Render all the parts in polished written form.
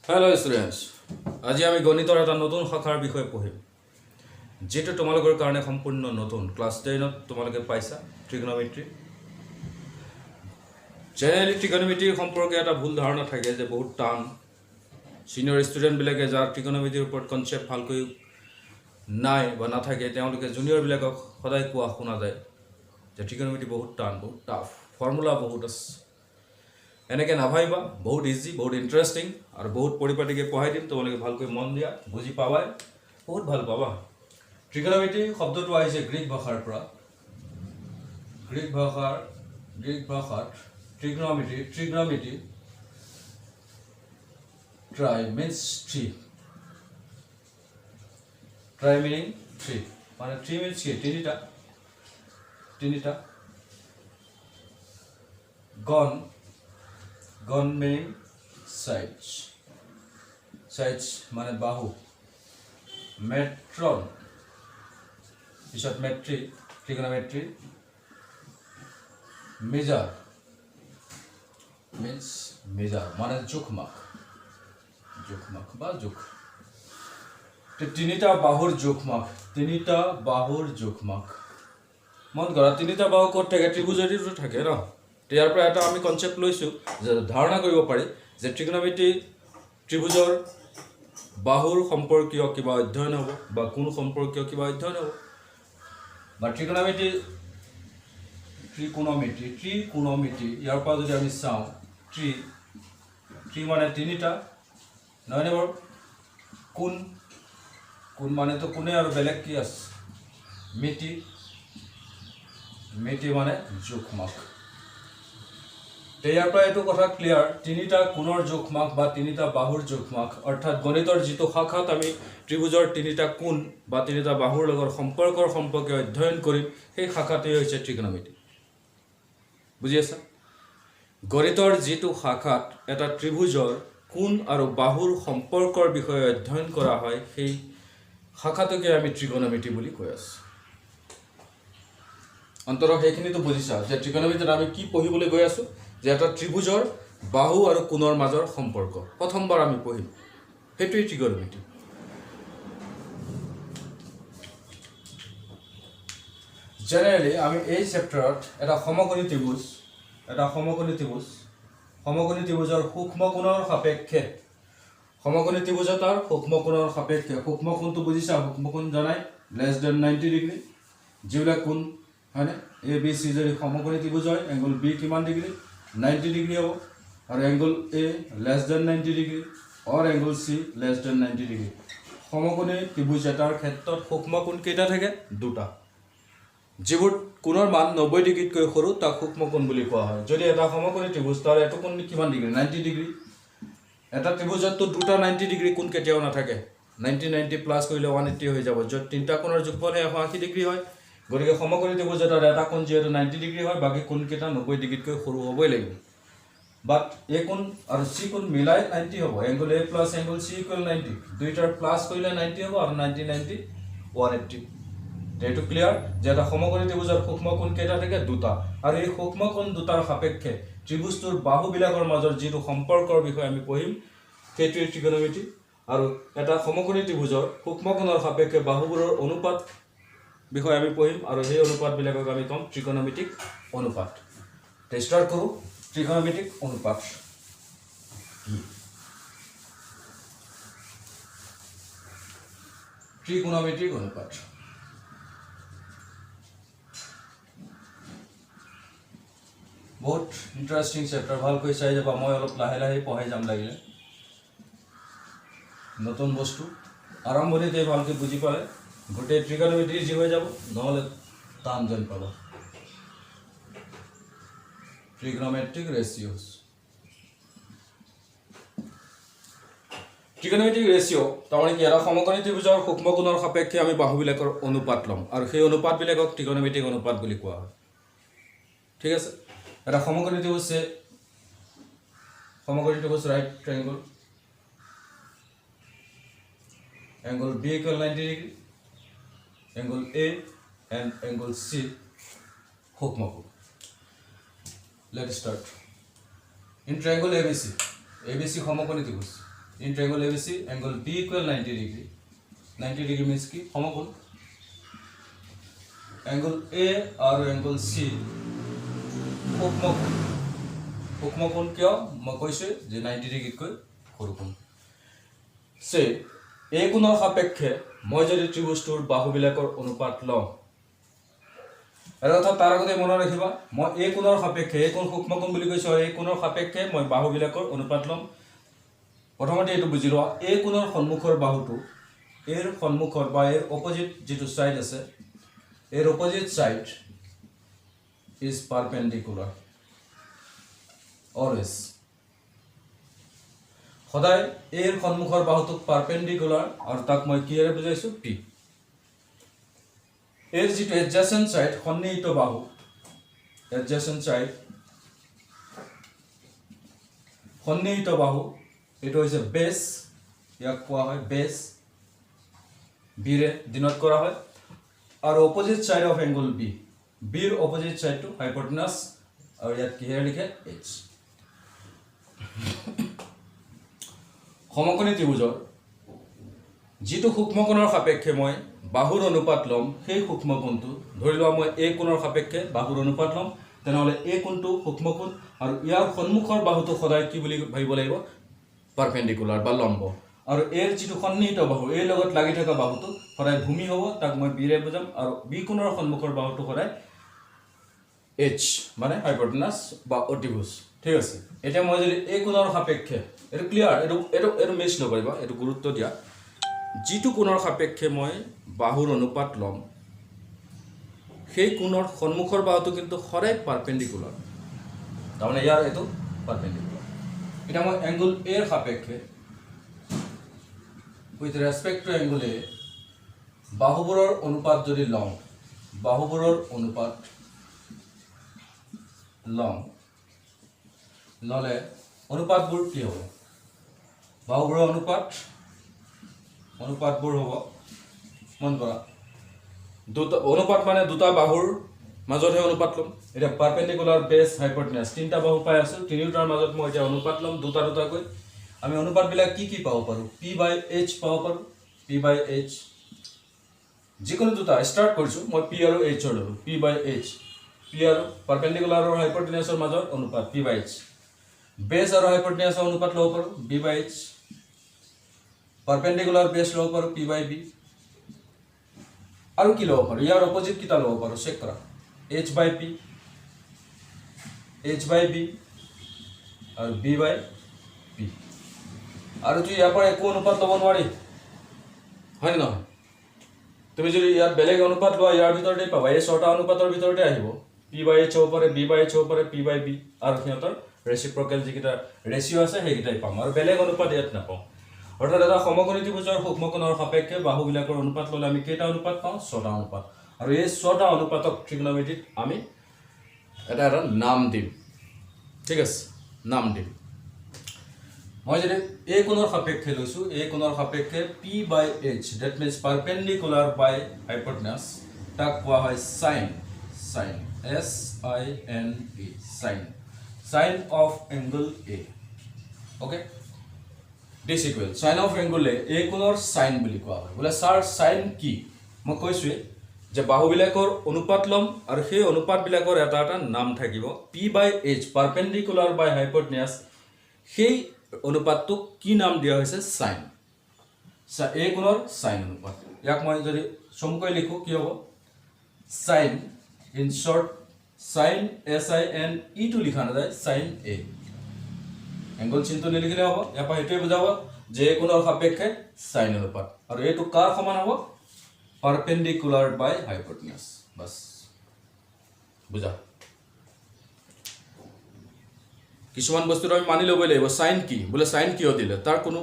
hello students আজি আমি গণিতৰ এটা নতুন শাখাৰ বিষয়ে পঢ়িম যেটো তোমালোকৰ কাৰণে সম্পূৰ্ণ নতুন ক্লাস 10ত তোমালোকে পাইছা ট্ৰিগনোমেট্ৰি জেনেৰেলি ট্ৰিগনোমেট্ৰিৰ সম্পৰ্কে এটা ভুল ধাৰণা থাকে যে বহুত টান সিনিয়ৰ ষ্টুডেন্ট বিলাকে যাৰ ট্ৰিগনোমেট্ৰিৰ ওপৰত কনসেপ্ট ভালকৈ নাই বা নাথাকে তেওঁলোকে জুনিয়ৰ বিলাকক সদায় কোৱা শুনা যায় যে ট্ৰিগনোমেট্ৰি বহুত টান বহুত টাফ ফৰ্মুলা বহুত আছে এনেকে নাভাইবা বহুত ইজি বহুত ইন্টারেস্টিং আর বহুত পরিপাটিকে পঢ়াই দিম তোমালোকে ভালকৈ মন দিয়া বুজি পাবাই বহুত ভাল পাবা ট্ৰিগনোমেট্ৰি শব্দটো আহিছে গ্ৰীক ভাষাৰ পৰা গ্ৰীক ভাষাত trigonometry tri means three tri meaning three মানে three means কি তিনিটা গন meaning sides মানে বাহু মেট্ৰন পিছত মেট্ৰি ট্ৰিগনোমেট্ৰি মেজাৰ means মেজাৰ মানে জোখমাখ বা জোখ তিনিটা বাহুৰ জোখমাখ মন কৰা তিনিটা বাহু ক'ত থাকে ত্ৰিভুজৰিটো থাকে ন ইয়াৰ পৰা এটা আমি কনসেপ্ট লৈছো যে ধাৰণা কৰিব পাৰি যে ট্ৰিগনোমেট্ৰি ত্ৰিভুজৰ বাহুৰ সম্পৰ্কীয় কিবা অধ্যয়ন হ'ব বা কোন সম্পৰ্কীয় কিবা অধ্যয়ন হ'ব বা ট্ৰিগনোমেট্ৰি ইয়াৰ পৰা যদি আমি চাওঁ ট্ৰি মানে তিনিটা নহয়নে বাৰু কোন মানে তো কোনে আৰু বেলেগ কি আছে মিতি মানে জোখমাখ ইয়াৰ পৰা এইটো কথা ক্লিয়াৰ তিনিটা কোণৰ জোখমাখ বা তিনিটা বাহুৰ জোখমাখ অৰ্থাৎ গণিতৰ যিটো শাখাত আমি ত্ৰিভুজৰ তিনিটা কোণ বা তিনিটা বাহুৰ লগত সম্পৰ্কৰ সম্পৰ্কে অধ্যয়ন কৰিম সেই শাখাটোৱে হৈছে ট্ৰিগনোমেট্ৰি বুজি আছা গণিতৰ যিটো শাখাত এটা ত্ৰিভুজৰ কোণ আৰু বাহুৰ সম্পৰ্কৰ বিষয়ে অধ্যয়ন কৰা হয় সেই শাখাটোকে আমি ট্ৰিগনোমেট্ৰি বুলি কৈ আছো অন্তত সেইখিনিতো বুজিছা যে ট্ৰিগনোমেট্ৰিত আমি কি পঢ়িবলৈ গৈ আছো যে এটা ত্ৰিভুজৰ বাহু আৰু কোণৰ মাজৰ সম্পৰ্ক প্ৰথমবাৰ আমি পঢ়িম সেইটোৱেই ট্ৰিগনোমেট্ৰি জেনেৰেলি আমি এই চেপ্টাৰত এটা সমকোণী ত্ৰিভুজৰ সূক্ষ্ম কোণৰ সাপেক্ষে সমকোণী ত্ৰিভুজতাৰ সূক্ষ্ম কোণৰ সাপেক্ষে সূক্ষ্ম কোণটো বুজিছা সূক্ষ্ম কোণ জানাই লেছ দেন 90 ডিগ্ৰী যিবিলাক কোণ হয়নে এ বি চি যদি সমকোণী ত্ৰিভুজ হয় এংগল বি কিমান ডিগ্ৰী 90 ডিগ্ৰী হ'ব আৰু angle A less than 90 degree or angle C less than 90 degree সমকোণী ত্ৰিভুজ এটাৰ ক্ষেত্ৰত সূক্ষ্ম কোণ কেইটা থাকে দুটা যিবোৰ কোণৰ মান 90 ডিগ্ৰীতকৈ সৰু তাক সূক্ষ্ম কোণ বুলি কোৱা হয় যদি এটা সমকোণী ত্ৰিভুজ তাৰ এটো কোণ কিমান ডিগ্ৰী 90 ডিগ্ৰী এটা ত্ৰিভুজতটো দুটা 90 ডিগ্ৰী কোণ কেতিয়াও নাথাকে 90 প্লাস কৰিলে 180 হৈ যাব যত তিনটা কোণৰ যোগফল 180 ডিগ্ৰী হয় গতিকে সমকোণী ত্ৰিভুজ এটাৰ এটা কোণ যেহেতু 90 ডিগ্ৰী হয় বাকি কোণ কেইটা 90 ডিগ্ৰীতকৈ সৰু হ'বই লাগিব বাট এ কোণ আৰু সি কোণ মিলাই 90 হ'ব angle A plus angle C equal 90 দুইটাৰ প্লাস কৰিলে 90 হ'ব আৰু 90 180 এইটো ক্লিয়াৰ যে এটা সমকোণী ত্ৰিভুজৰ সূক্ষ্ম কোণ কেইটা থাকে দুটা আৰু এই সূক্ষ্ম কোণ দুটাৰ সাপেক্ষে ত্ৰিভুজটোৰ বাহুবিলাকৰ মাজৰ যিটো সম্পৰ্কৰ বিষয়ে আমি পঢ়িম সেইটোৱে ট্ৰিগনোমেট্ৰি আৰু এটা সমকোণী ত্ৰিভুজৰ সূক্ষ্ম কোণৰ সাপেক্ষে বাহুবোৰৰ অনুপাত বিষয়ে আমি পঢ়িম আৰু সেই অনুপাতবিলাকক আমি কম ট্ৰিগনোমেট্ৰিক অনুপাত ষ্টাৰ্ট কৰোঁ ট্ৰিগনোমেট্ৰিক অনুপাত ট্ৰিগনোমেট্ৰিক অনুপাত বহুত ইন্টারেস্টিং চেপ্টার ভালকৈ চাই যাবা মই অলপ লাহে লাহে পঢ়াই যাম লাগিলে নতুন বস্তু আৰম্ভণিতে ভালকৈ বুজি পালে গোটেই ট্ৰিগনোমেট্ৰি যি হৈ যাব নহলে টান যেন পাবা ট্ৰিগনোমেট্ৰিক ৰেচিঅ'ছ তাৰমানে কি এটা সমকোণী ত্ৰিভুজৰ সূক্ষ্ম কোণৰ সাপেক্ষে আমি বাহুবিলাকৰ অনুপাত ল'ম আৰু সেই অনুপাতবিলাকক ট্ৰিগনোমেট্ৰিক অনুপাত বুলি কোৱা হয় ঠিক আছে এটা সমকোণী ত্ৰিভুজ right triangle angle B equal 90 degree angle A and angle C সূক্ষ্ম কোণ let's start in triangle ABC সমকোণী ত্রিভুজ in ট্ৰায়াঙ্গল ABC angle B equal 90 degree 90 degree means কি সমকোণ এংগল A আৰু এংগল C সূক্ষ্মকোণ সূক্ষ্মকোণ কিয় মই কৈছোঁ যে 90 ডিগ্ৰীতকৈ সৰু কোণ সে এই কোণৰ সাপেক্ষে মই যদি ত্ৰিভুজটোৰ বাহুবিলাকৰ অনুপাত লওঁ আৰু অৰ্থাৎ তাৰ আগতে মনত ৰাখিবা মই এই কোণৰ সাপেক্ষে এই কোণ সূক্ষ্মকোণ বুলি কৈছোঁ আৰু এই কোণৰ সাপেক্ষে মই বাহুবিলাকৰ অনুপাত ল'ম প্ৰথমতে এইটো বুজি লোৱা এই কোণৰ সন্মুখৰ বাহুটো এৰ সন্মুখৰ বা এৰ অপোজিট যেটো সাইড আছে এৰ অপোজিট সাইড ইজ পাৰপেন্ডিকুলাৰ অলওয়েজ সদায় এৰ সন্মুখৰ বাহুটোক পাৰপেন্ডিকুলাৰ আৰু তাক মই কিৰে বুজাইছো পি এর যেটো এডজেসেন্ট সাইড সন্নিহিত বাহু এডজেসেন্ট সাইড সন্নিহিত বাহু এটা হৈছে বেস ইয়াক কোৱা হয় বেস বিৰে ডিনোট কৰা হয় আৰু opposite side of angle B বিৰ অপোজিট সাইড টু হাইপোটেনাস আৰু ইয়াত কি লিখে এইচ সমকোণী ত্ৰিভুজৰ যেটো সূক্ষ্মকোণৰ সাপেক্ষে মই বাহুৰ অনুপাত লম সেই সূক্ষ্মকোণটো ধৰি লোৱা মই এই কোণৰ সাপেক্ষে বাহুৰ অনুপাত লম তেনেহলে এই কোণটো সূক্ষ্মকোণ আৰু ইয়াৰ সন্মুখৰ বাহুটো সদায় কি বুলি ভাবিব লাগিব পাৰপেন্ডিকুলাৰ বা লম্ব আৰু এর যেটো সন্নিহিত বাহু এই লগত লাগি থকা বাহুটো সদায় ভূমি হ'ব তাক মই বিৰে বুজাম আৰু বি কোণৰ সন্মুখৰ বাহুটো সদায় এইচ মানে হাইপোটেনাস বা অতিভুজ ঠিক আছে এটা মই যদি এই কোণৰ সাপেক্ষে এটো ক্লিয়াৰ এটো মেচ ল'ব পাৰিবা এটো গুৰুত্ব দিয়া যেটো কোণৰ সাপেক্ষে মই বাহুৰ অনুপাত লম সেই কোণৰ সন্মুখৰ বাহুটো কিন্তু সদায় পাৰপেন্ডিকুলাৰ তাৰমানে ইয়াৰ এটো পাৰপেন্ডিকুলাৰ এটা মই এংগল A এৰ সাপেক্ষে with respect to angle A বাহুবোৰৰ অনুপাত যদি লওঁ বাহুবোৰৰ অনুপাত ললে অনুপাতবোৰ কি হ'ব বাহুবোৰৰ অনুপাতবোৰ হ'ব মন কৰা দুটা অনুপাত মানে দুটা বাহুৰ মাজতহে অনুপাত লম এটা পাৰপেন্ডিকুলাৰ বেস হাইপোটেনাস তিনটা বাহু পাই আছো তিনিটাৰ মাজত মই এটা অনুপাত লম দুটা দুটাকৈ আমি অনুপাত বিলাক কি পাব পাৰো p/h পাব পাৰো p/h যিকোনো দুটা স্টাৰ্ট কৰিছো মই p আৰু h ৰ ললো p/h p আৰু পাৰপেন্ডিকুলাৰ আৰু হাইপোটেনাসৰ মাজৰ অনুপাত p/h বেস আৰু হাইপোটেনাসৰ অনুপাত লব পাৰো b/h পাৰপেন্ডিকুলাৰ বেস লব পাৰো p/b আৰু কি লব পাৰো ইয়াৰ অপোজিট কিটা লব পাৰো চেক কৰা h/p h/b আৰু b/p আৰু তুই ইয়াৰ পৰা একো অনুপাত ল'ব নোৱাৰি হয় না তুমি যদি ইয়াত বেলেগ অনুপাত লোৱা ইয়াৰ ভিতৰতে পাবা এই ছটা অনুপাতৰ ভিতৰতে আহিব p/h হ'ব পাৰে b/h হ'ব পাৰে p/b আৰু সিহঁতৰ ৰেচিপ্ৰকেল যিকিটা ৰেচিও আছে সেইকিটাই পাম আৰু বেলেগ অনুপাত ইয়াত নাপাওঁ অৰ্থাৎ এটা সমকোণী ত্ৰিভুজৰ সূক্ষ্মকোণৰ সাপেক্ষে বাহুবিলাকৰ অনুপাত ল'লে আমি কেইটা অনুপাত পাওঁ ছটা অনুপাত আৰু এই ছটা অনুপাতক ট্ৰিগনোমেট্ৰিত আমি এটা নাম দিম ঠিক আছে নাম দিম মই যদি এই কোণৰ সাপেক্ষে লৈছো এই কোণৰ সাপেক্ষে p/h that means perpendicular by hypotenuse তাক কোৱা হয় sine s i n e sine of angle A okay this equal sine of angle A এই কোণৰ সাইন বুলি কোৱা হয় বলে স্যাৰ সাইন কি মই কৈছো যে বাহুবিলাকৰ অনুপাত লম আৰু সেই অনুপাতবিলাকৰ এটা এটা নাম থাকিব p/h পারপেন্ডিকুলার বাই হাইপোটেনাস সেই অনুপাতটো কি নাম দিয়া হৈছে সাইন এই কোণৰ সাইন অনুপাত ইয়াক মই যদি চমুকৈ লিখো কি হ'ব sine in short sine sin e টু লিখা নাযায় সাইন a এংগল চিহ্নটো নিলিখিলে হ'ব ইয়াৰ পৰা এটোই বুজাব যে এই কোণৰ সাপেক্ষে সাইন অনুপাত আৰু এইটো কাৰ সমান হ'ব পারপেন্ডিকুলার বাই হাইপোটেনাস বাস বুঝা কিছুমান বস্তু আমি মানি লবই লাগিব সাইন কি বলে সাইন কিয় দিলে তাৰ কোনো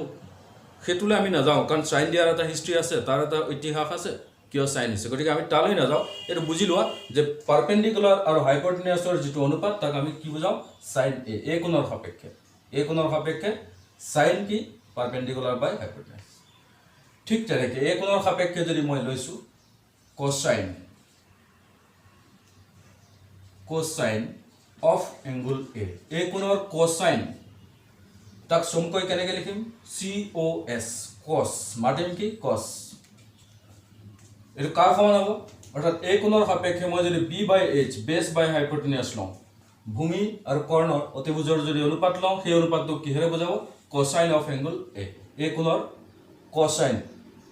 হেতুলে আমি নাযাওঁ কাৰণ সাইন দিয়াৰ এটা হিষ্ট্ৰী আছে তাৰ এটা ইতিহাস আছে কিয় সাইন আছে গতিকে আমি তালৈ নাযাওঁ এটো বুজি লোৱা যে পাৰপেন্ডিকুলাৰ আৰু হাইপোটেনাসৰ যেটো অনুপাত তাক আমি কি বুজাওঁ সাইন a এই কোণৰ সাপেক্ষে সাইন কি পাৰপেন্ডিকুলাৰ বাই হাইপোটেনাস ঠিক তেনেকৈ এই কোণৰ সাপেক্ষে যদি মই লৈছো কোসাইন অফ এংগল A এই কোণৰ কোসাইন তাক চমুকৈ কেনেকৈ লিখিম COS কস মাতিম কি কস এইটো কাৰ সমান হ'ব অৰ্থাৎ এই কোণৰ সাপেক্ষে মই যদি B/H বেছ বাই হাইপোটেনিয়াছ লওঁ ভূমি আৰু কৰ্ণৰ অতিভুজৰ যদি অনুপাত লওঁ সেই অনুপাতটো কিহেৰে বুজাব কোসাইন অফ এংগল A এই কোণৰ cosine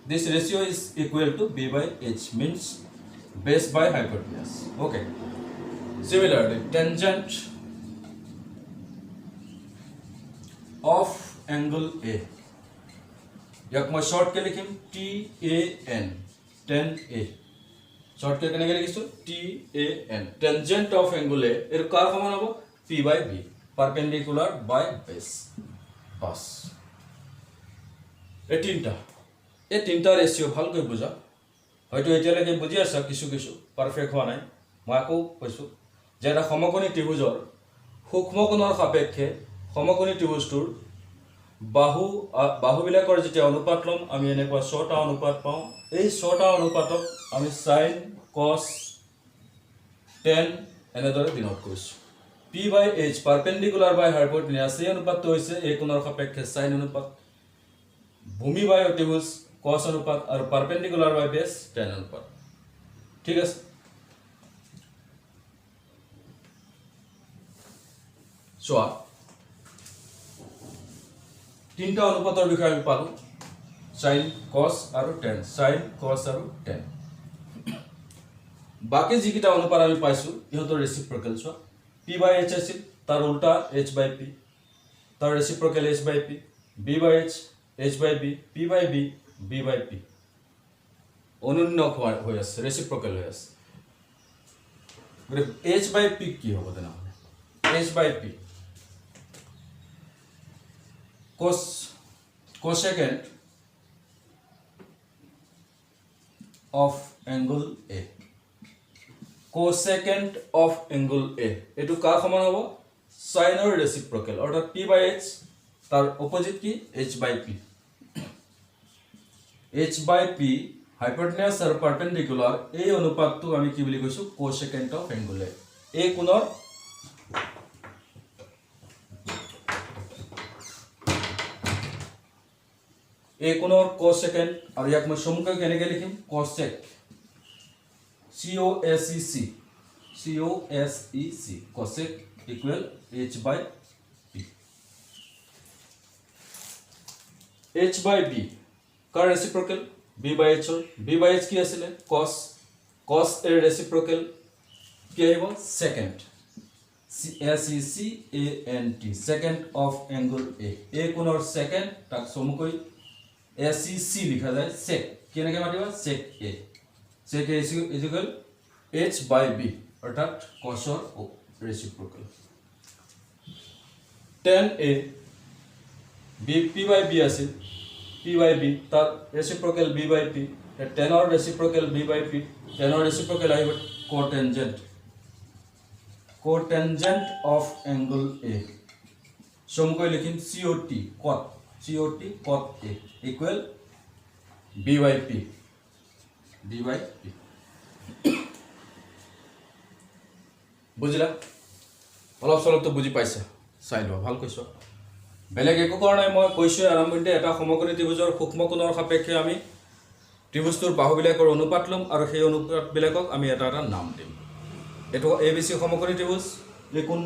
this ratio is equal to B/H means base by hypotenuse okay similarly tangent of angle A याक मैं शॉर्ट के लिखिम TAN tan A शॉर्ट के केनेके लिखिसु TAN tangent of angle A এর কার সমান হ'ব P/B perpendicular by base pass এই তিনটা ৰেচিও ভালকৈ বুজা হয়তো এতিয়ালৈকে বুজি আছা কিছু পাৰফেক্ট হোৱা নাই মই আকৌ কৈছো যে এটা সমকোণী ত্ৰিভুজৰ সূক্ষ্ম কোণৰ সাপেক্ষে সমকোণী ত্ৰিভুজটোৰ বাহুবিলাকৰ যেতিয়া অনুপাত লম আমি এনেকুৱা 6টা অনুপাত পাওঁ এই 6টা অনুপাতক আমি sin cos tan এনেদৰে ডিনোট কৰিছো P/H পাৰপেন্ডিকুলাৰ বাই হাইপোটেনিয়াস এই অনুপাতটো হৈছে এই কোণৰ সাপেক্ষে sin অনুপাত ভূমি বাই অতিভুজ cos অনুপাত আৰু পাৰপেন্ডিকুলাৰ বাই বেস tan অনুপাত ঠিক আছে সোয়া তিনটা অনুপাতৰ বিষয়ে আমি পালো sin cos আৰু tan sin cos আৰু tan বাকি যিকিটা অনুপাত আমি পাইছো ইহঁতৰ ৰেচিপ্ৰকেল সোৱা P/H আছিল তাৰ উল্টা H/P তাৰ ৰেচিপ্ৰকেল H/P B/H H/B P/B B/P অনুন্নক হৈ আছে ৰেচিপ্ৰকেল হৈ আছে গৰে H/P কি হ'ব তেনেহলে H/P cosecant of angle A cosecant of angle A এটো কাৰ সমান হ'ব sin ৰ ৰেচিপ্ৰকেল অৰ্থাৎ P/H তাৰ অপোজিট কি H/P H/P হাইপোটেনিয়াস আৰু পারপেন্ডিকুলার এই অনুপাতটো আমি কি বুলি কৈছো cosecant of angle A এই কোণৰ এই কোণৰ cosecant আৰু ইয়াক মই সমুখে কেনেকৈ লিখিম cosec COSEC cosec equal H/P H/B কাৰ ৰেচিপ্ৰকেল B/H B/H কি আছিল cos এৰ ৰেচিপ্ৰকেল কি আহিব secant SECANT secant of angle A এই কোণৰ secant তাক সমুকৈ SEC লিখা যায় sec কেনেকৈ মাতিবা sec A sec A is equal H/B অর্থাৎ cos ৰ ৰেচিপ্ৰকেল tan A P/B আছিল P/B তাৰ ৰেচিপ্ৰকেল B/P tan ৰ ৰেচিপ্ৰকেল B/P tan ৰ ৰেচিপ্ৰকেল আহিব cotangent of angle A সমকৈ লিখিম COT cot A equal B/P বুজিলা অলপ চলপ তো বুজি পাইছা চাই লোৱা ভাল কৈছ বেলেগ একো কৰা নাই মই কৈছো আৰম্ভণিতে এটা সমকোণী ত্ৰিভুজৰ সূক্ষ্ম কোণৰ সাপেক্ষে আমি ত্ৰিভুজটোৰ বাহুবিলাকৰ অনুপাত লম আৰু সেই অনুপাতবিলাকক আমি এটা নাম দিম এটো ABC সমকোণী ত্ৰিভুজ এই কোণ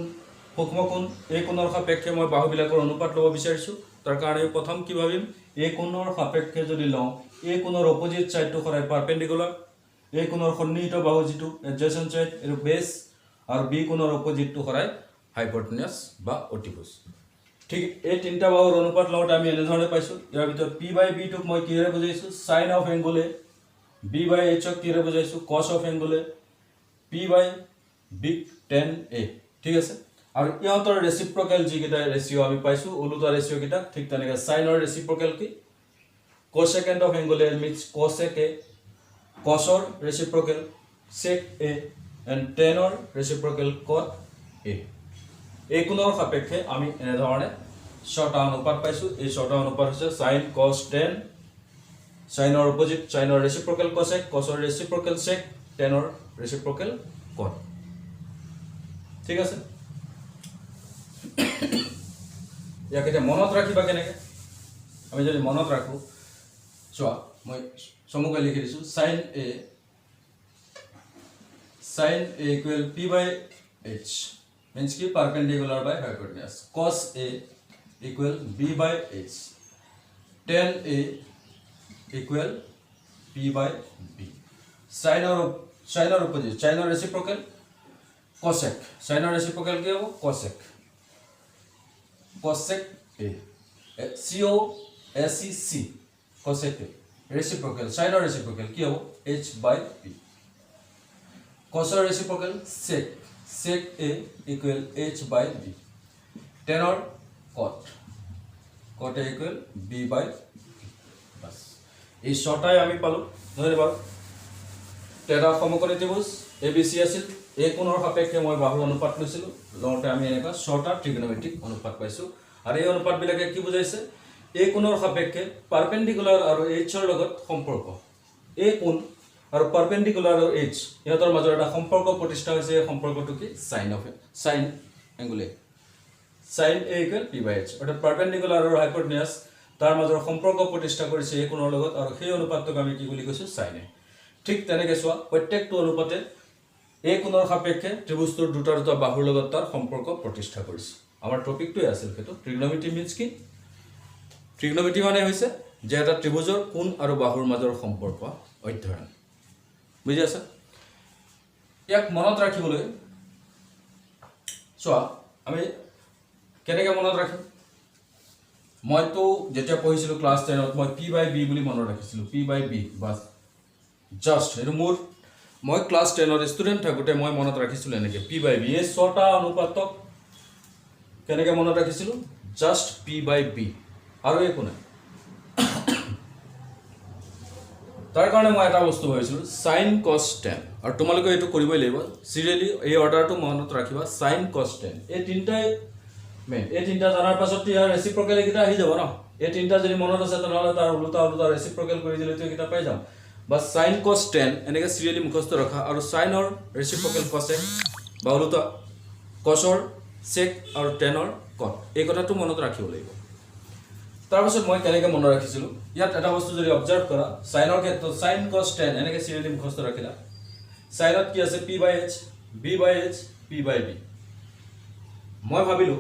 সূক্ষ্ম কোণ এই কোণৰ সাপেক্ষে মই বাহুবিলাকৰ অনুপাত ল'ব বিচাৰিছো তাৰ কাৰণে প্ৰথম কি ভাবিম এই কোণৰ সাপেক্ষে যদি লওঁ এই কোণৰ অপোজিট সাইডটো সদায় পাৰপেন্ডিকুলাৰ এই কোণৰ সন্নিহিত বাহু যিটো এডজেসেন্ট সাইড এৰ বেস আৰু বি কোণৰ অপোজিটটো সদায় হাইপোটেনিয়াস বা অতিভুজ ঠিক এই তিনটা বাহুৰ অনুপাত লওঁতে আমি এনেধৰণে পাইছো ইয়াৰ ভিতৰত P/B টোক মই কিৰে বুজাইছো sin of angle A B/H ক কিৰে বুজাইছো cos of angle A P/B tan A ঠিক আছে আৰু ইহঁতৰ ৰেচিপ্ৰকেল যিকেইটা ৰেচিও আমি পাইছো ওলোটা ৰেচিও কিটা ঠিক তেনেকৈ sin ৰ ৰেচিপ্ৰকেল কি cosecant of angle A means cosec A cos ৰ ৰেচিপ্ৰকেল sec A and tan ৰ ৰেচিপ্ৰকেল cot A এই কোণৰ সাপেক্ষে আমি এনে ধৰণে ছটা অনুপাত পাইছো এই ছটা অনুপাত হৈছে sin cos tan sin ৰ অপোজিট sin ৰ ৰেচিপ্ৰকেল cosec cos ৰ ৰেচিপ্ৰকেল sec tan ৰ ৰেচিপ্ৰকেল cot ঠিক আছে ইয়াক এতিয়া মনত ৰাখিবা কেনেকৈ আমি যদি মনত ৰাখোঁ চোৱা মই চমুকৈ লিখি দিছোঁ sin a equal p by h means ki perpendicular by hypotenuse cos a equal b by h tan a equal p by b sin or opposite sin or reciprocal cosec sin or reciprocal क्या हो cosec a c cosec a reciprocal sin or reciprocal क्या हो h by p cos or reciprocal sec a equal h by b tan or cot a equal b by बस এই ছটাই আমি পালো নহয় বাৰু তেৰা সমকোণী ত্ৰিভুজ ABC আছিল এই কোণৰ সাপেক্ষে মই বাহুৰ অনুপাত লৈছিলোঁ লওঁতে আমি এনেকুৱা ছটা ট্ৰিগনোমেট্ৰিক অনুপাত পাইছোঁ আৰু এই অনুপাতবিলাকে কি বুজাইছে এই কোণৰ সাপেক্ষে পাৰপেণ্ডিকুলাৰ আৰু এইচৰ লগত সম্পৰ্ক এই কোণ আৰু পাৰপেণ্ডিকুলাৰ আৰু এইচ ইহঁতৰ মাজৰ এটা সম্পৰ্ক প্ৰতিষ্ঠা হৈছে এই সম্পৰ্কটো কি sine angle A sin a equal p by h অৰ্থাৎ পাৰপেণ্ডিকুলাৰ আৰু হাইপোটেনিয়াছ তাৰ মাজৰ সম্পৰ্ক প্ৰতিষ্ঠা কৰিছে এই কোণৰ লগত আৰু সেই অনুপাতটোক আমি কি বুলি কৈছোঁ sin a ঠিক তেনেকৈ চোৱা প্ৰত্যেকটো অনুপাতে এই কোণৰ সাপেক্ষে ত্ৰিভুজটোৰ দুটা বাহুৰ লগত তাৰ সম্পৰ্ক প্ৰতিষ্ঠা কৰিছে আমাৰ টপিকটোৱে আছিল সেইটো ট্ৰিগনোমেট্ৰি মিন্স কি ট্ৰিগনোমেট্ৰি মানে হৈছে যে এটা ত্ৰিভুজৰ কোণ আৰু বাহুৰ মাজৰ সম্পৰ্ক অধ্যয়ন বুজি আছে ইয়াক মনত ৰাখিবলৈ চোৱা আমি কেনেকৈ মনত ৰাখিম মইতো যেতিয়া পঢ়িছিলোঁ ক্লাছ 10ত মই p by b বুলি মনত ৰাখিছিলোঁ p by b bus just এইটো মোৰ মই ক্লাছ 10ৰ ষ্টুডেণ্ট থাকোঁতে মই মনত ৰাখিছিলোঁ এনেকৈ p by b এই ছটা অনুপাতক কেনেকৈ মনত ৰাখিছিলোঁ জাষ্ট p by b আৰু একো নাই তাৰ কাৰণে মই এটা বস্তু ভাবিছিলোঁ sin cos tan আৰু তোমালোকে এইটো কৰিবই লাগিব চিৰিয়েলি এই অৰ্ডাৰটো মনত ৰাখিবা sin cos tan এই তিনিটাই মেইন এই তিনিটা জানাৰ পাছত ইয়াৰ ৰেচিপ্ৰকেল এইকেইটা আহি যাব ন এই তিনিটা যদি মনত আছে তেনেহ'লে তাৰ ওলোটা ৰেচিপ্ৰকেল কৰি দিলেতো এইকেইটা পাই যাম বা sin cos tan এনেকৈ চিৰিয়েলি মুখস্থ ৰখা আৰু চাইনৰ ৰেচিপ্ৰকেল cosec বা ওলোটা cosৰ sec আৰু tanৰ cot এই কথাটো মনত ৰাখিব লাগিব তাৰপিছত মই কেনেকৈ মনত ৰাখিছিলোঁ ইয়াত এটা বস্তু যদি অবজাৰ্ভ কৰা চাইনৰ ক্ষেত্ৰত sin cos tan এনেকৈ চিৰিয়েলি মুখস্থ ৰাখিলা চাইনত কি আছে p by h b by h p by b মই ভাবিলোঁ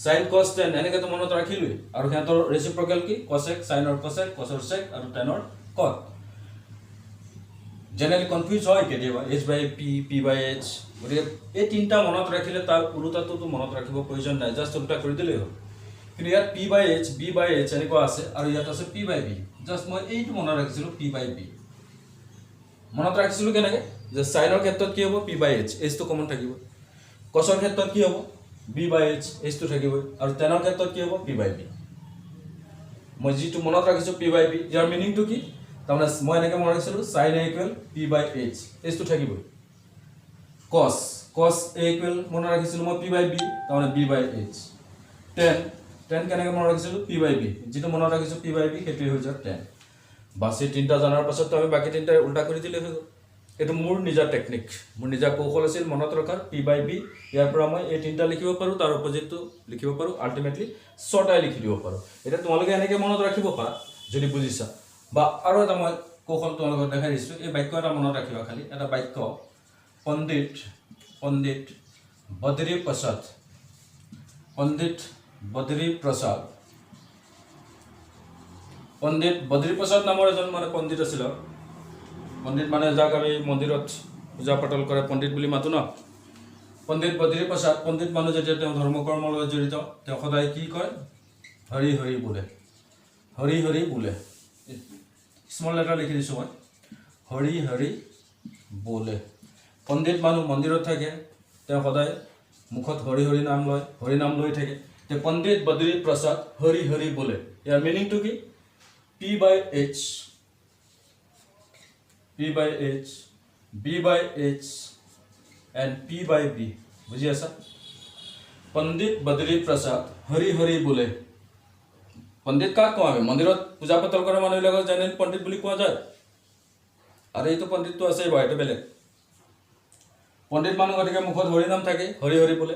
sin cos tan এনেকৈ তো মনত ৰাখিলোৱেই আৰু সিহঁতৰ ৰেচিপ্ৰকেল কি cosec চাইনৰ cosec cosৰ sec আৰু tanৰ cot জেনেৰেলি কনফিউজ হয় কেতিয়াবা h by p p by h গতিকে এই তিনিটা মনত ৰাখিলে তাৰ ওলোটাটোতো মনত ৰাখিব প্ৰয়োজন নাই জাষ্ট ওলোটা কৰি দিলেই হ'ল কিন্তু ইয়াত p by h b by h এনেকুৱা আছে আৰু ইয়াত আছে p by b জাষ্ট মই এইটো মনত ৰাখিছিলোঁ p by b মনত ৰাখিছিলোঁ কেনেকৈ যে চাইনৰ ক্ষেত্ৰত কি হ'ব p by h এইচটো কমন থাকিব কছৰ ক্ষেত্ৰত কি হ'ব b by h এইচটো থাকিবই আৰু টেনৰ ক্ষেত্ৰত কি হ'ব p by b মই যিটো মনত ৰাখিছোঁ p by b ইয়াৰ মিনিংটো কি তাৰমানে মই এনেকৈ মনত ৰাখিছিলোঁ sin a equal p by h এইচটো থাকিবই cos a equal মনত ৰাখিছিলোঁ মই p by b তাৰমানে b by h tan কেনেকৈ মনত ৰাখিছিলোঁ p by b যিটো মনত ৰাখিছোঁ p by b সেইটোৱে হৈ যায় tan বাছ এই তিনিটা জনাৰ পাছততো আমি বাকী তিনিটা উল্টা কৰি দিলে হৈ গ'ল এইটো মোৰ নিজা টেকনিক মোৰ নিজা কৌশল আছিল মনত ৰখাৰ p by b ইয়াৰ পৰা মই এই তিনিটা লিখিব পাৰোঁ তাৰ অপজিটটো লিখিব পাৰোঁ আল্টিমেটলি ছটাই লিখি দিব পাৰোঁ এতিয়া তোমালোকে এনেকৈ মনত ৰাখিব পাৰা যদি বুজিছা বা আৰু এটা মই কৌশল তোমালোকক দেখাই দিছোঁ এই বাক্য এটা মনত ৰাখিবা খালি এটা বাক্য পণ্ডিত বদ্ৰী প্ৰসাদ নামৰ এজন মানে পণ্ডিত আছিল পণ্ডিত মানে যাক আমি মন্দিৰত পূজা পাতল কৰে পণ্ডিত বুলি মাতো ন পণ্ডিত বদ্ৰী প্ৰসাদ পণ্ডিত মানুহ যেতিয়া তেওঁ ধৰ্মকৰ্মৰ লগত জড়িত তেওঁ সদায় কি কয় হৰি হৰি বোলে স্মল লেটাৰ লিখি দিছোঁ মই হৰি হৰি বোলে পণ্ডিত মানুহ মন্দিৰত থাকে তেওঁ সদায় মুখত হৰি নাম লৈ থাকে তে পণ্ডিত বদ্ৰী প্ৰসাদ হৰি বোলে ইয়াৰ মিনিংটো কি p by h b by h and p by b বুজি আছা পণ্ডিত বদ্ৰী প্ৰসাদ হৰি বোলে পণ্ডিত কাক কোৱা আমি মন্দিৰত পূজা পাতল কৰা মানুহবিলাকক জেনেৰেল পণ্ডিত বুলি কোৱা যায় আৰু এইটো পণ্ডিতটো আছেই বাৰু এইটো বেলেগ পণ্ডিত মানুহ গতিকে মুখত হৰি নাম থাকে হৰি বোলে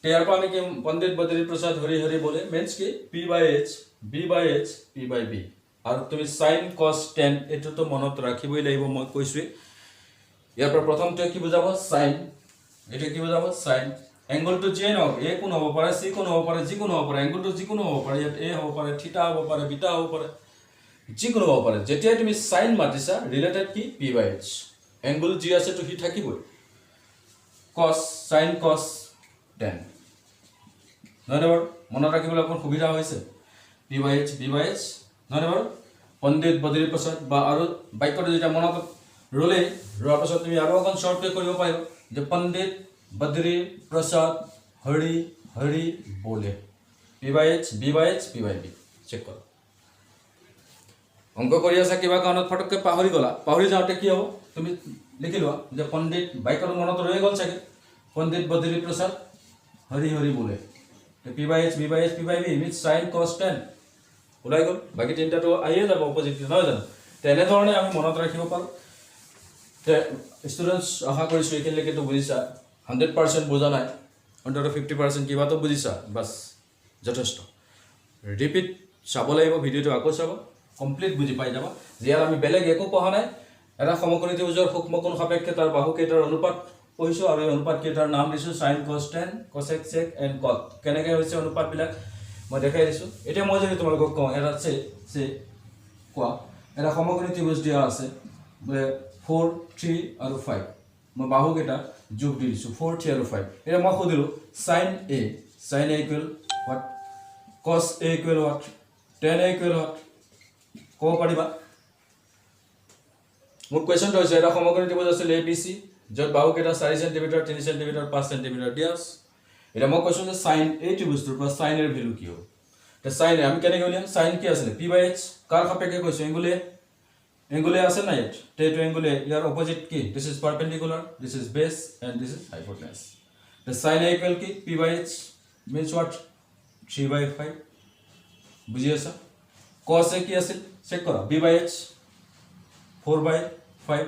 ইয়াৰ পৰা আমি কি পণ্ডিত বদ্ৰী প্ৰসাদ হৰি হৰি বলে মিন্স কি p/h b/h p/b আৰু তুমি sin cos tan এটোতো মনত ৰাখিবই লাগিব মই কৈছোৱে ইয়াৰ পৰা প্ৰথমটো কি বুজাব sin এটা কি বুজাব sin এংগলটো যে নহওক a কোণ হ'ব পাৰে c কোণ হ'ব পাৰে জি কোণ হ'ব পাৰে এংগলটো যিকোনো হ'ব পাৰে ইয়াত a হ'ব পাৰে থিটা হ'ব পাৰে বিটা হ'ব পাৰে যিকোনো হ'ব পাৰে যেতিয়া তুমি sin মাতিছা ৰিলেটেড কি p/h এংগল যি আছে তো হি থাকিবই cos sin cos tan নহয় বাৰু মনত ৰাখিবলৈ অকণ সুবিধা হৈছে p/h b/h নহয় বাৰু পণ্ডিত বদ্ৰী প্ৰসাদ বা আৰু বাক্যটো যেতিয়া মনত ৰলে ৰোৱাৰ পাছত তুমি আৰু অকণ শৰ্টকে কৰিব পাৰিবা যে পণ্ডিত বদ্ৰী প্ৰসাদ হৰি হৰি বলে p/h b/h p/b চেক কৰা অংক কৰি আছা কিবা কাৰণত ফটককে পাহৰি গলা পাহৰি যাওঁতে কি হ'ব তুমি লিখি লোৱা যে পণ্ডিত বাক্যটো মনত ৰৈ গ'ল চাগে পণ্ডিত বদ্ৰী প্ৰসাদ হৰি হৰি বলে p/h b/h p/b means sin cos tan ওলাই গ'ল বাকি তিনটাটো আহিয়ে যাব অপজিট নহয় জানো তেনেধৰণে আমি মনত ৰাখিব পাৰোঁ ষ্টুডেণ্টছ আশা কৰিছোঁ এইখিনিলৈকেতো বুজিছা 100% বুজা নাই অন্তত 50% কিবাটো বুজিছা বাছ যথেষ্ট ৰিপিট চাব লাগিব ভিডিঅ'টো আকৌ চাব কমপ্লিট বুজি পাই যাবা যে ইয়াত আমি বেলেগ একো পঢ়া নাই এটা সমকোণী ত্ৰিভুজৰ সূক্ষ্ম কোণ সাপেক্ষে তাৰ বাহু কেইটাৰ অনুপাত পঢ়িছোঁ আৰু এই অনুপাত কেইটাৰ নাম দিছোঁ sin cos tan cosec sec and cot কেনেকৈ হৈছে অনুপাতবিলাক মই দেখাই দিছোঁ এতিয়া মই যদি তোমালোকক কওঁ এটা চে কোৱা এটা সমকোণী ত্ৰিভুজ দিয়া আছে বোলে 4 3 আৰু 5 মই বাহু কেইটা যোগ দি দিছোঁ 4 3 আৰু 5 এতিয়া মই সুধিলোঁ sin a equal what cos a equal what tan a equal what ক'ব পাৰিবা মোৰ কুৱেশ্যনটো হৈছে এটা সমকোণী ত্ৰিভুজ আছিল ABC য'ত বাহু কেইটা 4 সেন্টিমিটাৰ 3 সেন্টিমিটাৰ 5 সেন্টিমিটাৰ দিয়া আছে এটা মই কৈছোঁ যে sin a ত্ৰিভুজটোৰ পৰা sin এৰ ভ্যালু কি হ'ব তে sin আমি কেনেকৈ উলিয়াম sin কি আছিল p/h কাৰ সাপেক্ষে কৈছোঁ এংগুলে আছে না ইয়াত তে এইটো এংগুলে ইয়াৰ অপোজিট কি this is perpendicular this is base and this is hypotenuse তে sin a equal কি p/h means what 3/5 বুঝি আছা cos a কি আছিল চেক কৰা b/h 4/5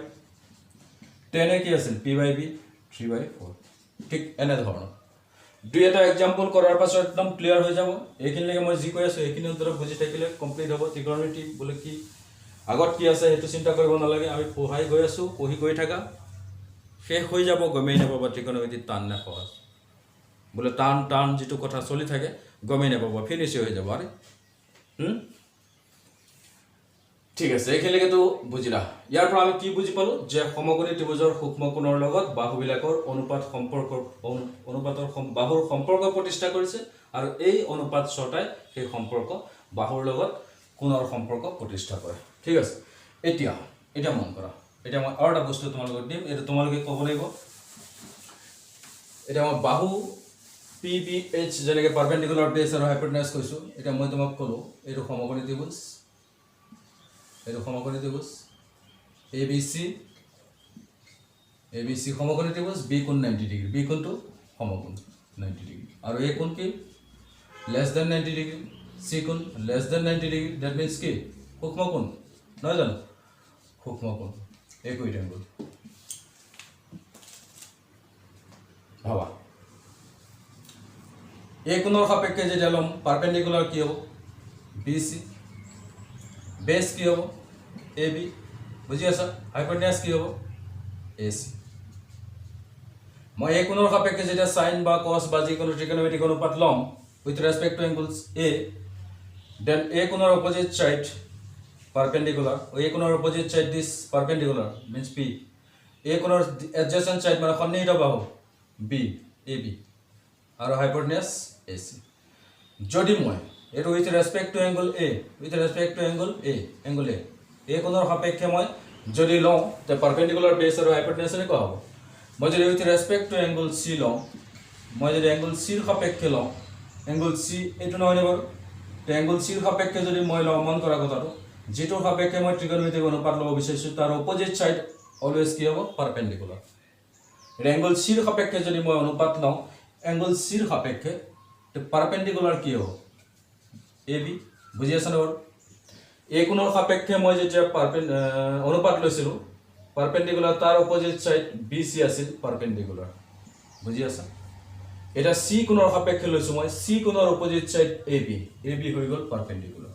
tan a কি আছিল p/b 3/4 ঠিক এনে ধৰণৰ দুই এটা এক্সাম্পল কৰাৰ পাছত একদম ক্লিয়াৰ হৈ যাব এইখিনিলৈকে মই যি কৈ আছোঁ এইখিনি ধৰা বুজি থাকিলে কমপ্লিট হ'ব ত্ৰিকোণমিতি বোলে কি আগত কি আছে সেইটো চিন্তা কৰিব নালাগে আমি পঢ়াই গৈ আছোঁ পঢ়ি গৈ থাকা শেষ হৈ যাব গমেই নাপাবা ত্ৰিকোণমিতি টান নে সহজ বোলে টান যিটো কথা চলি থাকে গমেই নাপাবা ফিনিছ হৈ যাব আৰে ঠিক আছে এইখিনিলৈকেতো বুজিলা ইয়াৰ পৰা আমি কি বুজি পালোঁ যে সমকোণী ত্ৰিভুজৰ সূক্ষ্ম কোণৰ লগত বাহুবিলাকৰ অনুপাতৰ বাহুৰ সম্পৰ্ক প্ৰতিষ্ঠা কৰিছে আৰু এই অনুপাত ছটাই সেই সম্পৰ্ক বাহুৰ লগত কোণৰ সম্পৰ্ক প্ৰতিষ্ঠা কৰে ঠিক আছে এতিয়া মন কৰা এতিয়া মই আৰু এটা বস্তু তোমালোকক দিম এটা তোমালোকে ক'ব লাগিব এতিয়া মই বাহু p/b/h যেনেকৈ পাৰপেণ্ডিকুলাৰ বেছ আৰু হাইপোটেনাছ কৈছোঁ এতিয়া মই তোমাক ক'লোঁ এইটো সমকোণী ত্ৰিভুজ ABC সমকোণী ত্ৰিভুজ b কোণ 90 ডিগ্ৰী b কোণটো সমকোণ 90 ডিগ্ৰী আৰু a কোণ কি লেছ দেন 90 ডিগ্ৰী c কোণ less than 90 degree that means কি সূক্ষ্ম কোণ নহয় জানো সূক্ষ্ম কোণ একোইট এংগল ভাবা a কোণৰ সাপেক্ষে যেতিয়া ল'ম পাৰপেণ্ডিকুলাৰ কি হ'ব BC বেস কি হ'ব AB বুঝি আছা হাইপোটেনাস কি হ'ব AC মই এই কোণৰ সাপেক্ষে যেতিয়া sin বা cos বা যিকোনো ত্ৰিকোণমিতিক অনুপাত ল'ম with respect to angles A then A কোণৰ অপোজিট সাইড পাৰপেন্ডিকুলাৰ A কোণৰ opposite side this perpendicular means P A কোণৰ এডজেসেন্ট সাইড মানে সন্নিহিত বাহু B AB আৰু হাইপোটেনাস AC যদি মই এটো with respect to angle A angle A কোণৰ সাপেক্ষে মই যদি লওঁ তে পাৰপেন্ডিকুলাৰ বেস আৰু হাইপোটেনাসৰে কোৱা হ'ব মই যদি with respect to angle C লওঁ মই যদি এংগল C ৰ সাপেক্ষে লওঁ এংগল C এটো নহয় বাৰু তে এংগল C ৰ সাপেক্ষে যদি মই লওঁ মন কৰা কথাটো যেটোৰ সাপেক্ষে মই ত্ৰিকোণমিতিক অনুপাত ল'ব বিচাৰিছোঁ তাৰ অপোজিট সাইড অলৱেজ কি হ'ব পাৰপেন্ডিকুলাৰ এংগল C ৰ সাপেক্ষে যদি মই অনুপাত লওঁ এংগল C ৰ সাপেক্ষে তে পাৰপেন্ডিকুলাৰ কি হ'ব AB বুঝি আছা না বাৰু A কোণৰ সাপেক্ষে মই যেতিয়া অনুপাত লৈছিলোঁ পাৰপেন্ডিকুলাৰ তাৰ অপোজিট সাইড BC আছিল পাৰপেন্ডিকুলাৰ বুঝি আছা এটা সি কোণৰ সাপেক্ষে লৈছো মই সি কোণৰ অপজিট সাইড এ বি হৈ গল পাৰপেন্ডিকুলাৰ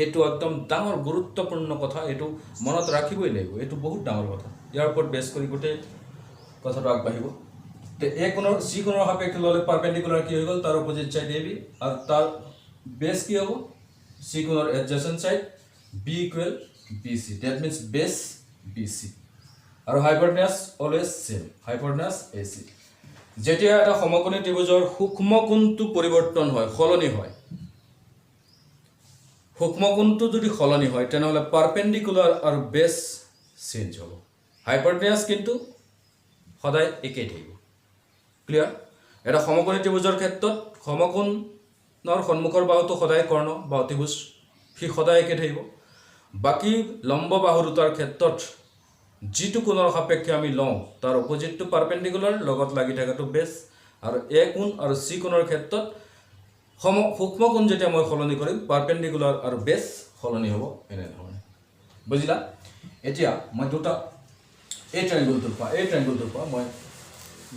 এটো একদম ডাঙৰ গুৰুত্বপূৰ্ণ কথা এটো মনত ৰাখিবই লাগিব এটো বহুত ডাঙৰ কথা ইয়াৰ ওপৰত বেস কৰি গোটে কথাটো আগবাঢ়িব তে এ কোণৰ সি কোণৰ সাপেক্ষে ললে পাৰপেন্ডিকুলাৰ কি হৈ গল তাৰ অপজিট সাইড এ বি আৰু তাৰ বেস কি হ'ব সি কোণৰ adjacent side B equal BC that means base BC আৰু hypotenuse always same hypotenuse AC যেতিয়া এটা সমকোণী ত্ৰিভুজৰ সূক্ষ্ম কোণটো পৰিৱৰ্তন হয় খলনি হয় সূক্ষ্ম কোণটো যদি খলনি হয় তেনেহলে পাৰপেন্ডিকুলাৰ আৰু বেস চেঞ্জ হ'ব হাইপোটেনাস কিন্তু সদায় একেই থাকিব ক্লিয়াৰ এটা সমকোণী ত্ৰিভুজৰ ক্ষেত্ৰত সমকোণৰ সন্মুখৰ বাহুটো সদায় কৰ্ণ বা অতিভুজ সি সদায় একে থাকিব বাকি লম্ব বাহু দুটাৰ ক্ষেত্ৰত যিটো কোণৰ সাপেক্ষে আমি লওঁ তাৰ অপজিটটো পাৰপেন্ডিকুলাৰ লগত লাগি থাকাটো বেস আৰু এ কোণ আৰু সি কোণৰ ক্ষেত্ৰত সূক্ষ্ম কোণ যেতিয়া মই খলনি কৰিম পাৰপেন্ডিকুলাৰ আৰু বেস খলনি হ'ব এনে ধৰণে বুজিলা এতিয়া মই দুটা এই ট্ৰায়াঙ্গলটোৰ পৰা মই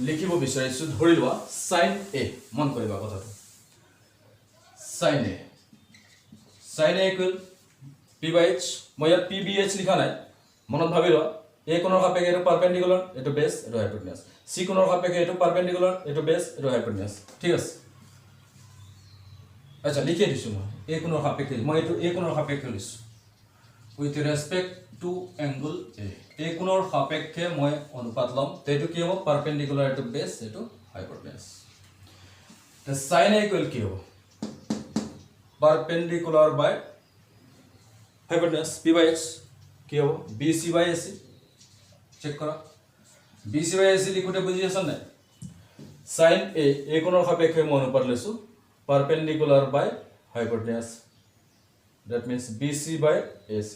লিখিব বিচাৰিছো ধৰি লোৱা sin a মন কৰিবা কথাটো sin a ইকুৱেল p/h মই ইয়াত p/h লিখা নাই মনত ভাবি লোৱা a কোণৰ সাপেক্ষে এটো পাৰপেন্ডিকুলাৰ এটো বেস এটো হাইপোটেনাস c কোণৰ সাপেক্ষে এটো পারপেন্ডিকুলার এটো বেস এটো হাইপোটেনাস ঠিক আছে আচ্ছা লিখে দিছো মই a কোণৰ সাপেক্ষে মই এটো a কোণৰ সাপেক্ষে লিখছো with respect to angle a কোণৰ সাপেক্ষে মই অনুপাত লম তেটো কি হ'ব পাৰপেন্ডিকুলাৰ এটো বেস এটো হাইপোটেনাস তে sin a ইকুৱেল কি হ'ব পারপেন্ডিকুলার বাই হাইপোটেনাস p/h কি হ'ব BC/AC চেক কৰা BC/AC লিখোতে বুজি আছা নাই sin a কোণৰ সাপেক্ষে মই অনুপাত লৈছো perpendicular by hypotenuse that means BC/AC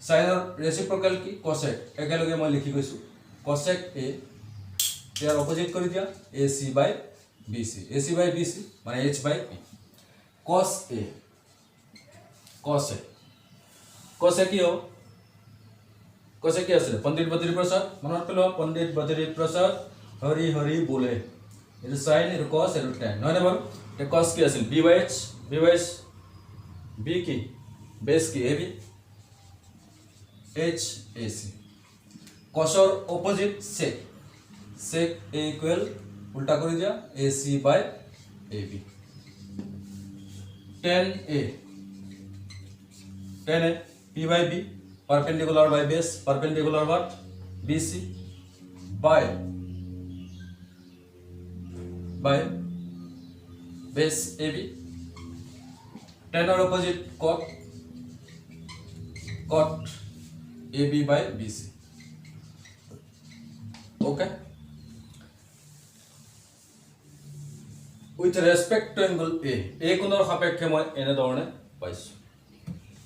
sin এর রেসিপ্রোকাল কি cosec একেলগে মই লিখি গৈছো cosec a ইয়াৰ অপোজিট কৰি দিয়া AC/BC AC/BC মানে h/p cos a cosec কি হ'ব cosec কি আছে পণ্ডিত বদ্ৰী প্ৰসাদ মনত পেলোৱা পণ্ডিত বদ্ৰী প্ৰসাদ হৰি হৰি বোলে এটো sin এটো cos এটো tan নহয় নে বাৰু তে cos কি আছিল b/h b কি বেস কি ab h ac cosৰ অপোজিট sec a ইকুৱেল উল্টা কৰি দিয়া AC/AB tan a p/b perpendicular by base perpendicular what BC by base AB tan or opposite cot AB by BC okay with respect to angle a কোণৰ সাপেক্ষে মই এনে ধৰণে পাইছো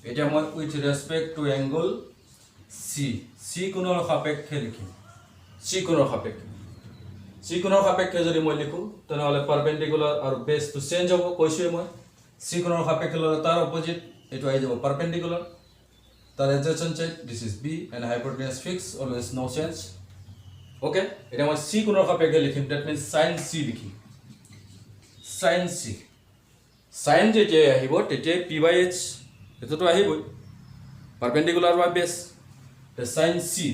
এটা মই with respect to angle c কোণৰ সাপেক্ষে লিখিম c কোণৰ সাপেক্ষে যদি মই লিখো তেনেহলে পাৰপেন্ডিকুলাৰ আৰু বেস তো চেঞ্জ হ'ব কৈছোই মই c কোণৰ সাপেক্ষে ললে তাৰ অপোজিট এটো আই যাব পাৰপেন্ডিকুলাৰ তাৰ adjacent side this is b and hypotenuse fixed always no change okay এটা মই c কোণৰ সাপেক্ষে লিখিম that means sin c লিখিম sin c sin যেতিয়া আহিব তেতিয়া p/h এটোটো আহিবই পারপেন্ডিকুলার বাই বেস তে sin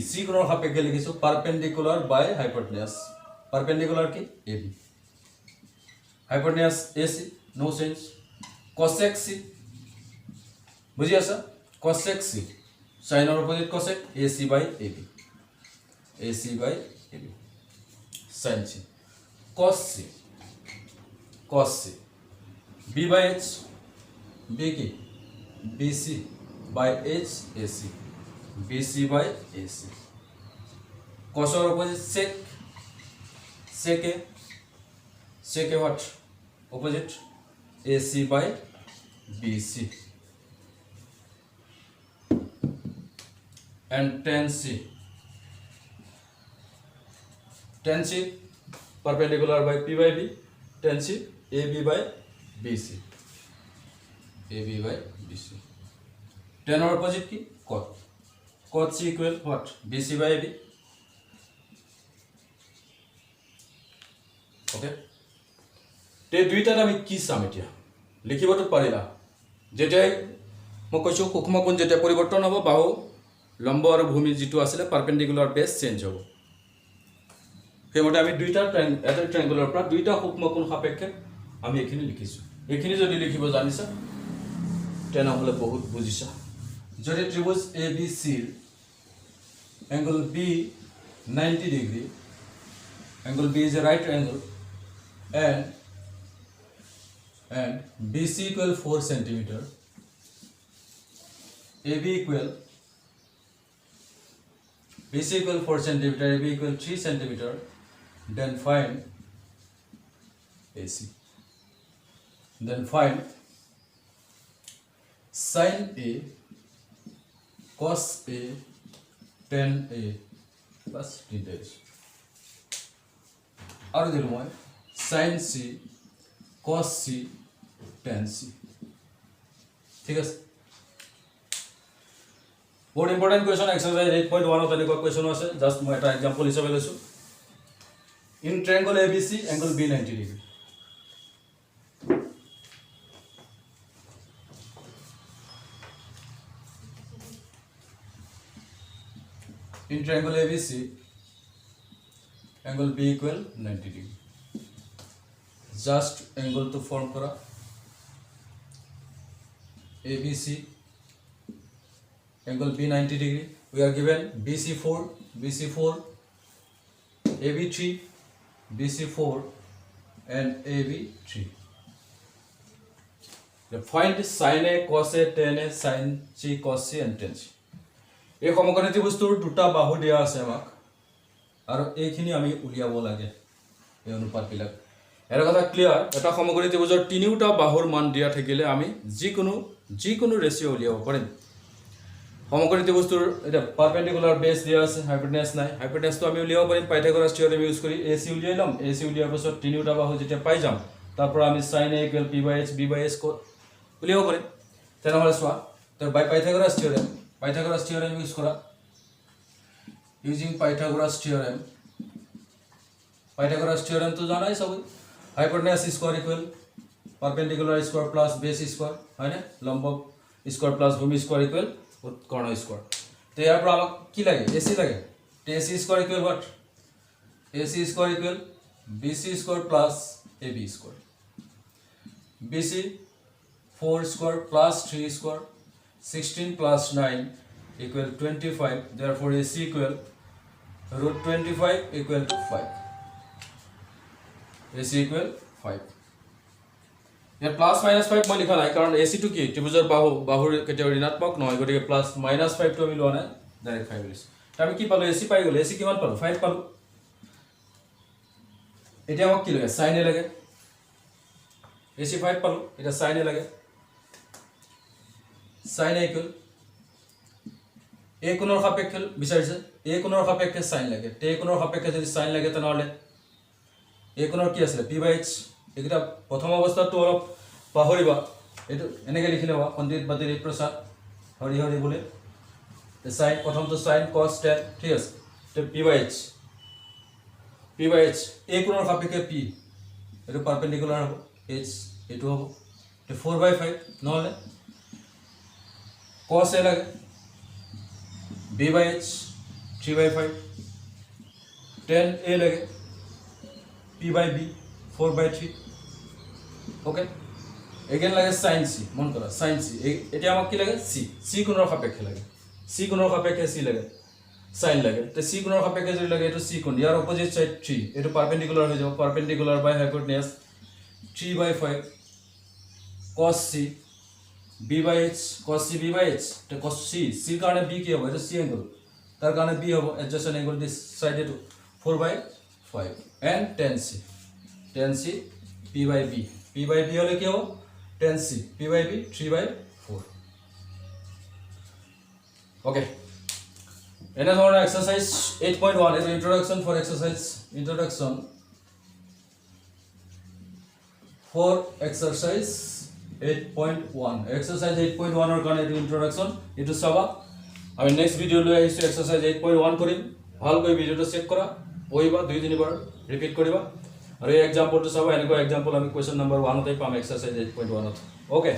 c কোণৰ সাপেক্ষে লিখিছো পারপেন্ডিকুলার বাই হাইপোটেনাস পারপেন্ডিকুলার কি AB hypotenuse AC no change cosec c বুঝি আছা cosec c sin or opposite cosec AC/AB sin c cos c b/h b কি BC/H AC BC/AC cos or opposite sec a what opposite AC/BC and tan c perpendicular by p/b tan c AB/BC tan or opposite কি cot c equal what BC/AB okay তে দুইটাত আমি কি চাম এতিয়া লিখিবতো পাৰিলা যেতিয়াই মই কৈছোঁ সূক্ষ্ম কোণ যেতিয়া পৰিৱৰ্তন হ'ব বাহু লম্ব আৰু ভূমি যিটো আছিলে পাৰপেণ্ডিকুলাৰ বেছ চেঞ্জ হ'ব সেইমতে আমি দুইটা এটা ট্ৰায়াঙ্গুলাৰ পৰা দুইটা সূক্ষ্ম কোণ সাপেক্ষে আমি এইখিনি লিখিছোঁ এইখিনি যদি লিখিব জানিছা তেনেহ'লে বহুত বুজিছা যদি ত্ৰিভুজ এ বি চিৰ angle B 90 degree angle B is a right angle and BC equal 4 centimeter AB equal BC equal 4 centimeter AB equal 3 centimeter then find AC then find sin A cos A tan A plus d dash और दिल में sin C cos C tan C ठीक है बहुत important question exercise 8.1 तक question আছে just মই এটা एग्जांपल হিসাবে লৈছো in triangle ABC angle B 90 degree in triangle ABC angle B equal 90 degree just angle to form kora ABC angle B 90 degree we are given BC4 AB3 BC4 and AB3 find sin A cos A tan A sin C cos C and tan C এই সমকোণী ত্ৰিভুজটোৰ দুটা বাহু দিয়া আছে আমাক আৰু এইখিনি আমি উলিয়াব লাগে এই অনুপাতবিলাক এৰ কথা ক্লিয়াৰ এটা সমকোণী ত্ৰিভুজৰ তিনিটা বাহুৰ মান দিয়া থাকিলে আমি যিকোনো ৰেচিও উলিয়াব পাৰিম সমকোণী ত্ৰিভুজটোৰ এটা পাৰপেণ্ডিকুলাৰ বেছ দিয়া আছে হাইপোটেনাছ নাই হাইপোটেনাছটো আমি উলিয়াব পাৰিম পাইথাগোৰাছ থিওৰেম ইউজ কৰি AC উলিয়াই ল'ম AC উলিয়াৰ পাছত তিনিটা বাহু যেতিয়া পাই যাম তাৰ পৰা আমি sin A = p/h b/s উলিয়াব পাৰিম তেনেহ'লে চোৱা তো বাই Pythagoras theorem Pythagoras theorem use kora using Pythagoras theorem to jana hai sabai hypotenuse square equal perpendicular square plus base square hai na lambda square plus bhumi square equal utkarna square to yar par amak ki lage AC lage to AC square equal what AC square equal BC square plus AB square BC 4 square plus 3 square 16 plus 9 equal 25 therefore AC equal root 25 equal to 5 AC equal 5 here plus minus 5 মই লিখা নাই কারণ AC two কি ত্ৰিভুজৰ বাহুৰ কেতিয়া ঋণাত্মক নহয় গতিকে প্লাস মাইনাস 5 টো আমি লোৱা নাই ডাইৰেক্ট 5 লৈছো আমি কি পালো AC পাই গলে AC কিমান পালো 5 পালো এতিয়া আমাক কি লাগে sin A লাগে AC 5 পালো এটা sin A লাগে sin A equal A কোণৰ সাপেক্ষে বিচাৰিছে A কোণৰ সাপেক্ষে sin লাগে তে A কোণৰ সাপেক্ষে যদি sin লাগে তেনেহলে A কোণৰ কি আছিল p/h এটা প্ৰথম অৱস্থাটো অলপ পাহৰিবা এটো এনেকৈ লিখিলে হ'ব পণ্ডিত বাদিনী প্ৰসাদ হৰি হৰি বলে তে sin প্ৰথমটো sin cos tan ঠিক আছে তে p/h A কোণৰ সাপেক্ষে p এটো পাৰপেণ্ডিকুলাৰ হ'ব h এটো হ'ব তে 4/5 নহলে cos A लगे b/h 3/5 tan A लगे p/b 4/3 ओके अगेन लगे sin C मन करा sin C এটা আমাক কি লাগে C কোণৰ সাপেক্ষে লাগে C কোণৰ সাপেক্ষে C লাগে sin লাগে তে C কোণৰ সাপেক্ষে যদি লাগে এটো C কোণ ইয়াৰ অপোজিট সাইড 3 এটো পারপেন্ডিকুলার হৈ যাব perpendicular by hypotenuse 3/5 cos C b/h cos C b/h तो cos C कारण b की होगा तो C एंगल तार कारण b होगा adjacent angle this side to 4/5 and tan C p/b হলে কি হবে tan C p/b 3/4 ओके एना ধৰণৰ exercise 8.1 is introduction for exercise for exercise 8.1 exercise 8.1 or কাৰণে এটো ইন্ট্ৰোডাকশন এটো চাবা আমি নেক্সট ভিডিও লৈ আহিছো এক্সাৰসাইজ 8.1 কৰিম ভালকৈ ভিডিওটো চেক কৰা পঢ়িবা 2-3 বাৰ ৰিপিট কৰিবা আৰু এই এক্সাম্পলটো চাব এনেকুৱা এক্সাম্পল আমি কুৱেশ্যন নম্বৰ 1 পাম এক্সাৰচাইজ 8.1 অ'কে